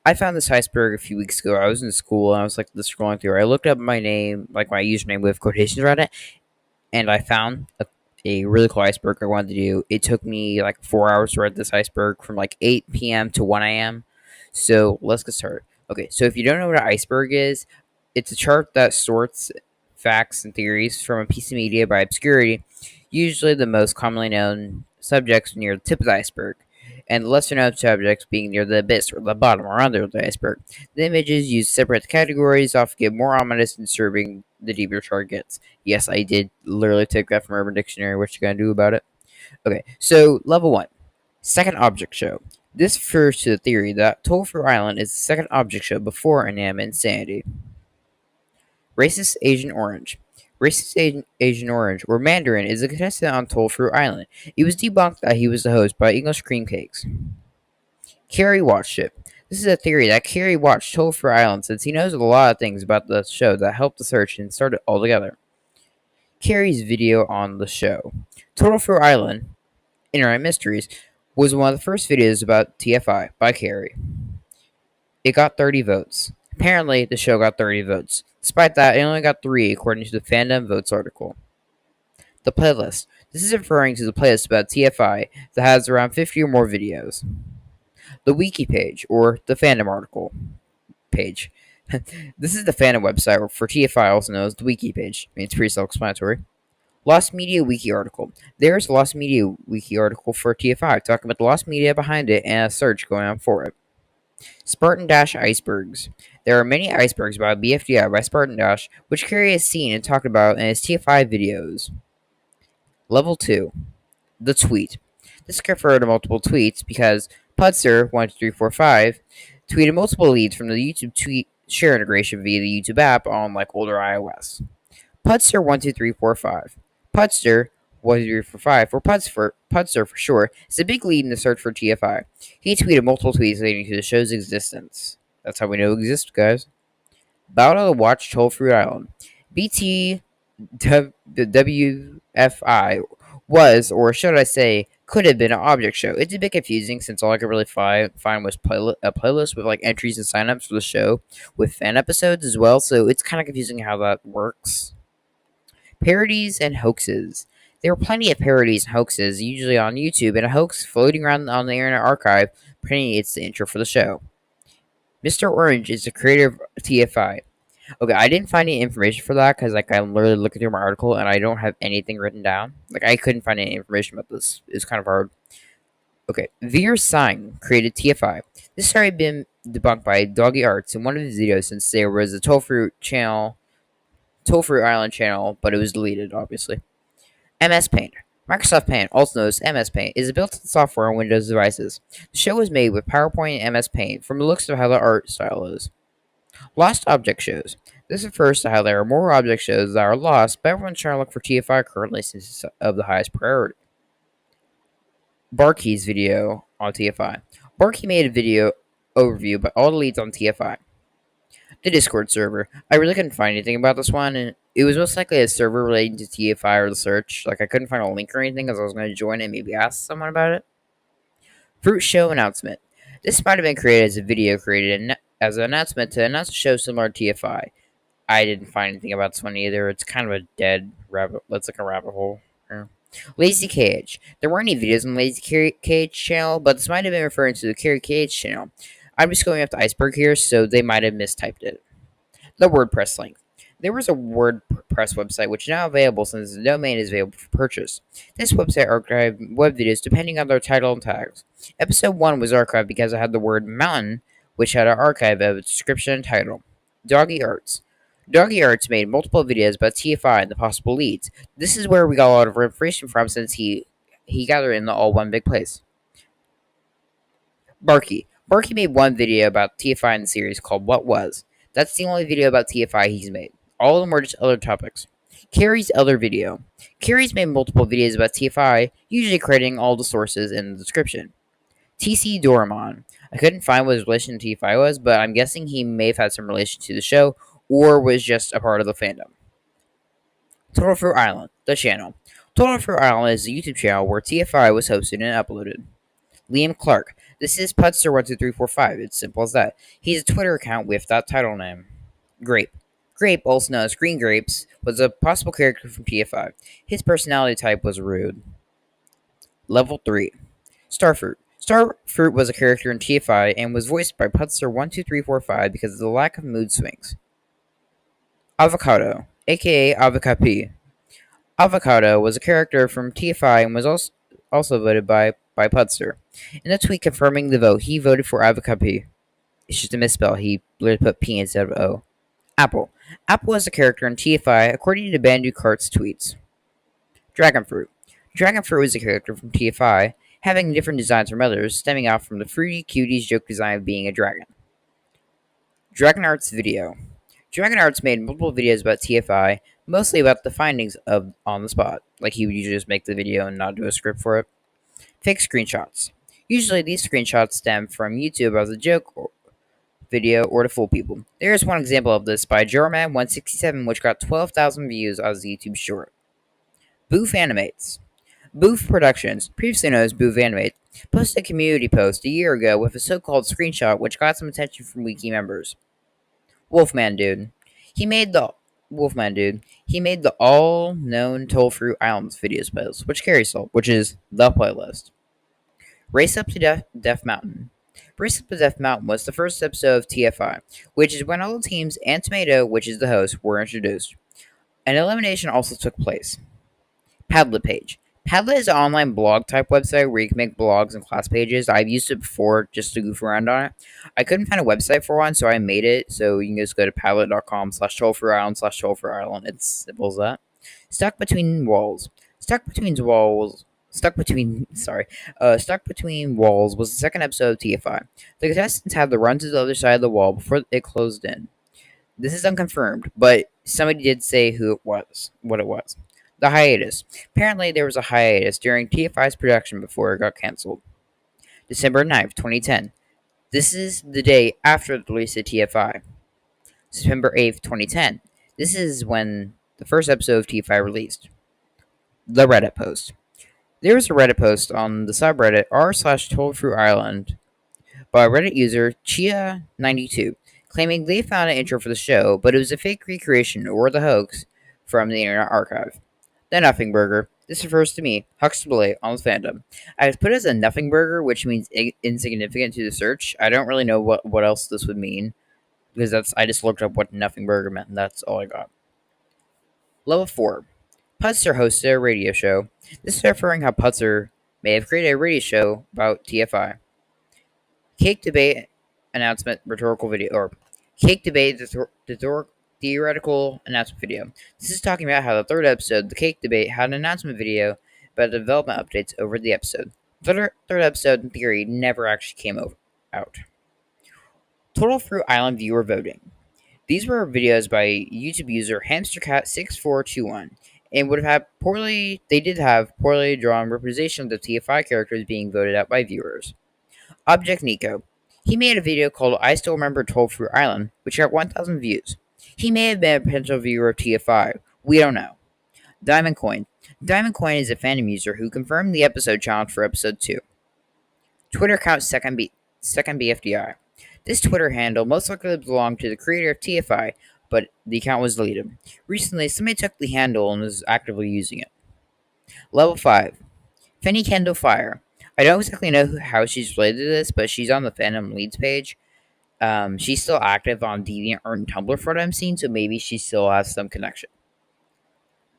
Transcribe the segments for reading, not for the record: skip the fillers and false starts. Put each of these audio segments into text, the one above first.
I found this iceberg a few weeks ago. I was in school and I was like just scrolling through. I looked up my name, like my username with quotations around it, and I found a really cool iceberg I wanted to do. It took me like 4 hours to write this iceberg from like 8 p.m. to 1 a.m. So let's get started. Okay, so if you don't know what an iceberg is, it's a chart that sorts facts and theories from a piece of media by obscurity, usually the most commonly known subjects near the tip of the iceberg, and the lesser known subjects being near the abyss or the bottom or under the iceberg. The images used to separate the categories often get more ominous and disturbing the deeper the chart gets. Yes, I did literally take that from Urban Dictionary. What you gonna do about it? Okay, so level one, second object show. This refers to the theory that Tofu Island is the second object show before Anam Insanity. Racist Asian Orange. Asian Orange, or Mandarin, is a contestant on Tofu Island. It was debunked that he was the host by English Cream Cakes. Carrie watched it. This is a theory that Carrie watched Tofu Island since he knows a lot of things about the show that helped the search and start it all together. Carrie's video on the show. Total for Island, Internet Mysteries, was one of the first videos about TFI by Carrie. It got 30 votes. Apparently, the show got 30 votes. Despite that, it only got 3 according to the Fandom Votes article. The playlist. This is referring to the playlist about TFI that has around 50 or more videos. The wiki page, or the fandom article page. This is the fandom website for TFI, also known as the wiki page. I mean, it's pretty self-explanatory. Lost Media Wiki article. There's a Lost Media Wiki article for TFI talking about the lost media behind it and a search going on for it. Spartan Dash icebergs. There are many icebergs by BFDI by Spartan Dash, which Carrie has seen and talked about in his TFI videos. Level 2. The tweet. This can refer to multiple tweets because Pudster1345 tweeted multiple leads from the YouTube tweet share integration via the YouTube app on like older iOS. Pudster12345. Pudster12345, or Pudster for short, is a big lead in the search for TFI. He tweeted multiple tweets leading to the show's existence. That's how we know it exists, guys. Battle of the Watch Toll Fruit Island. BTWFI was, or should I say, could have been an object show. It's a bit confusing since all I could really find was a playlist with like entries and signups for the show with fan episodes as well, so it's kind of confusing how that works. Parodies and hoaxes. There are plenty of parodies and hoaxes, usually on YouTube, and a hoax floating around on the Internet Archive pretending it's the intro for the show. Mr. Orange is the creator of TFI. Okay, I didn't find any information for that because like I'm literally looking through my article and I don't have anything written down. Like I couldn't find any information about this. It's kind of hard. Okay, Veer Singh created TFI. This has already been debunked by Doggy Arts in one of his videos since there was a Tofu Island channel, but it was deleted, obviously. MS Paint. Microsoft Paint, also known as MS Paint, is a built-in software on Windows devices. The show was made with PowerPoint and MS Paint from the looks of how the art style is. Lost object shows. This refers to how there are more object shows that are lost, but everyone's trying to look for TFI currently since it's of the highest priority. Barkey's video on TFI. Barkey made a video overview about all the leads on TFI. The Discord server. I really couldn't find anything about this one, and it was most likely a server relating to TFI or the search. Like, I couldn't find a link or anything because I was going to join it and maybe ask someone about it. Fruit Show announcement. This might have been created as a video created as an announcement to announce a show similar to TFI. I didn't find anything about this one either. It's kind of a dead rabbit. It's like a rabbit hole. Yeah. Lazy Cage. There weren't any videos on Lazy Cage channel, but this might have been referring to the Carrie Cage channel. I'm just going up to Iceberg here, so they might have mistyped it. The WordPress link. There was a WordPress website which is now available since the domain is available for purchase. This website archived web videos depending on their title and tags. Episode 1 was archived because it had the word mountain, which had an archive of its description and title. Doggy Arts. Doggy Arts made multiple videos about TFI and the possible leads. This is where we got a lot of information from since he gathered in the all one big place. Barkey. Barkey made one video about TFI in the series called What Was. That's the only video about TFI he's made. All of them were just other topics. Carrie's other video. Carrie's made multiple videos about TFI, usually crediting all the sources in the description. TC Doraemon. I couldn't find what his relation to TFI was, but I'm guessing he may have had some relation to the show, or was just a part of the fandom. Total Fruit Island, the channel. Total Fruit Island is a YouTube channel where TFI was hosted and uploaded. Liam Clark. This is Putster12345. It's simple as that. He's a Twitter account with that title name. Grape. Grape, also known as Green Grapes, was a possible character from TFI. His personality type was rude. Level 3. Starfruit. Starfruit was a character in TFI and was voiced by Putster12345 because of the lack of mood swings. Avocado, aka Avocapi. Avocado was a character from TFI and was also voted by Putster. In a tweet confirming the vote, he voted for Avocapi. It's just a misspell. He literally put P instead of O. Apple. Apple was a character in TFI according to Bandu Kart's tweets. Dragonfruit. Dragonfruit was a character from TFI, having different designs from others, stemming out from the fruity cuties joke design of being a dragon. Dragon Arts video. Dragon Arts made multiple videos about TFI, mostly about the findings of on the spot. Like he would usually just make the video and not do a script for it. Fake screenshots. Usually these screenshots stem from YouTube as a joke or video or to fool people. There is one example of this by German167 which got 12,000 views as a YouTube short. Boof Animates. Boof Productions, previously known as Boof Animates, posted a community post a year ago with a so-called screenshot which got some attention from wiki members. Wolfman Dude. He made the Wolfman Dude. He made the all-known Toll-Fruit Islands videos post, which carries salt, which is the playlist. Race Up to Death Mountain. Race Up to Death Mountain was the first episode of TFI, which is when all the teams and Tomato, which is the host, were introduced. An elimination also took place. Padlet page. Padlet is an online blog type website where you can make blogs and class pages. I've used it before just to goof around on it. I couldn't find a website for one, so I made it. So you can just go to padlet.com/tollfruisland/tollfruisland. It's simple as that. Stuck between walls. Stuck between walls. Stuck Between Walls was the second episode of TFI. The contestants had to run to the other side of the wall before it closed in. This is unconfirmed, but somebody did say what it was. The hiatus. Apparently, there was a hiatus during TFI's production before it got canceled. December 9th, 2010. This is the day after the release of TFI. September 8th, 2010. This is when the first episode of TFI released. The Reddit post. There was a Reddit post on the subreddit r/TollFruitIsland by Reddit user Chia92, claiming they found an intro for the show, but it was a fake recreation or the hoax from the Internet Archive. The Nothing Burger. This refers to me, Huxtable, on the fandom. I was put as a Nothing Burger, which means insignificant to the search. I don't really know what else this would mean, because I just looked up what Nothing Burger meant, and that's all I got. Level 4. Putzer hosted a radio show. This is referring how Putzer may have created a radio show about TFI. Cake debate announcement rhetorical video, or cake debate theoretical announcement video. This is talking about how the third episode, the cake debate, had an announcement video about the development updates over the episode. The third episode, in theory, never actually came out. Total Fruit Island viewer voting. These were videos by YouTube user HamsterCat6421 and did have poorly drawn representations of TFI characters being voted out by viewers. Object Nico. He made a video called I Still Remember Toll Fruit Island, which got 1,000 views. He may have been a potential viewer of TFI. We don't know. Diamond Coin. Diamond Coin is a fandom user who confirmed the episode challenge for episode 2. Twitter account Second BFDI. This Twitter handle most likely belonged to the creator of TFI, but the account was deleted. Recently, somebody took the handle and is actively using it. Level 5. Fanny Kendall Fire. I don't exactly know how she's related to this, but she's on the fandom leads page. She's still active on DeviantArt and Tumblr for what I'm seeing, so maybe she still has some connection.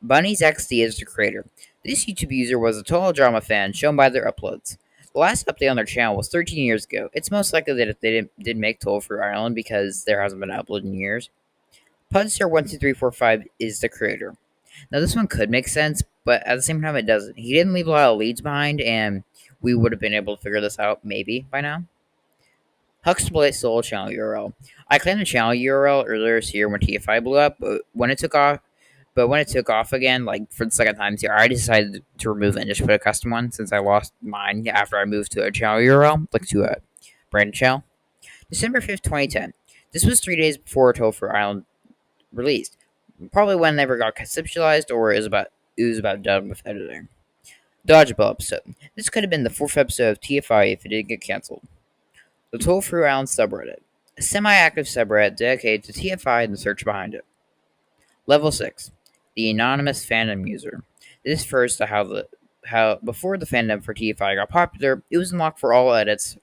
Bunny's XD is the creator. This YouTube user was a total drama fan shown by their uploads. The last update on their channel was 13 years ago. It's most likely that they didn't make Toll Fruit Island because there hasn't been an upload in years. Pudster12345 is the creator. Now this one could make sense, but at the same time it doesn't. He didn't leave a lot of leads behind, and we would have been able to figure this out maybe by now. Huxtable stole channel URL. I claimed the channel URL earlier this year when TFI blew up, but when it took off again, like for the second time this year, I decided to remove it and just put a custom one since I lost mine after I moved to a channel URL, like to a branded channel. December 5th, 2010. This was 3 days before Toll Fruit Island released. Probably when it never got conceptualized or it was about done with editing. Dodgeball episode. This could have been the fourth episode of TFI if it didn't get cancelled. The Toll Through Island subreddit. A semi-active subreddit dedicated to TFI and the search behind it. Level 6. The anonymous fandom user. This refers to how before the fandom for TFI got popular, it was unlocked for all edits,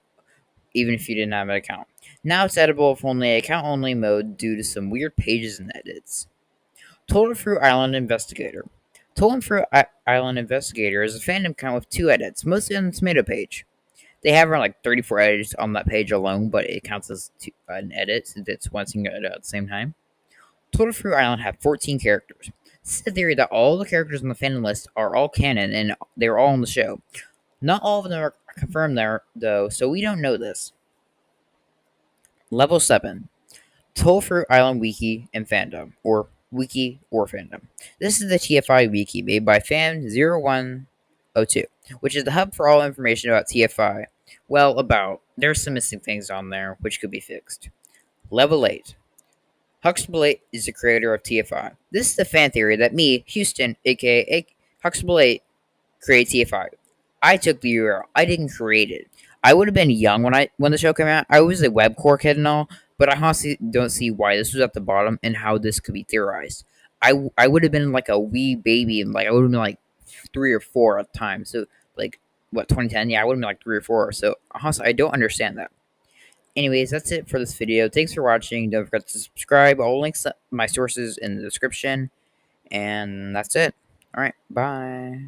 even if you didn't have an account. Now it's editable with only account only mode due to some weird pages and edits. Total Through Island Investigator. Total Through Island Investigator is a fandom account with 2 edits, mostly on the tomato page. They have around like 34 edits on that page alone, but it counts as an edit since it's one single edit at the same time. Total Fruit Island have 14 characters. This is the theory that all the characters on the fandom list are all canon and they're all on the show. Not all of them are confirmed there, though, so we don't know this. Level 7. Toll Fruit Island Wiki and Fandom, or Wiki or Fandom. This is the TFI Wiki made by Fan0102, which is the hub for all information about TFI. Well, there's some missing things on there, which could be fixed. Level 8. Huxtable 8 is the creator of TFI. This is the fan theory that me, Houston, aka Huxtable 8, created TFI. I took the URL. I didn't create it. I would have been young when the show came out. I was a webcore kid and all, but I honestly don't see why this was at the bottom and how this could be theorized. I would have been like a wee baby, and like I would have been like 3 or 4 at the time. So like what 2010? Yeah, I would have been like 3 or 4. So honestly, I don't understand that. Anyways, that's it for this video. Thanks for watching. Don't forget to subscribe. I'll link my sources in the description. And that's it. Alright, bye.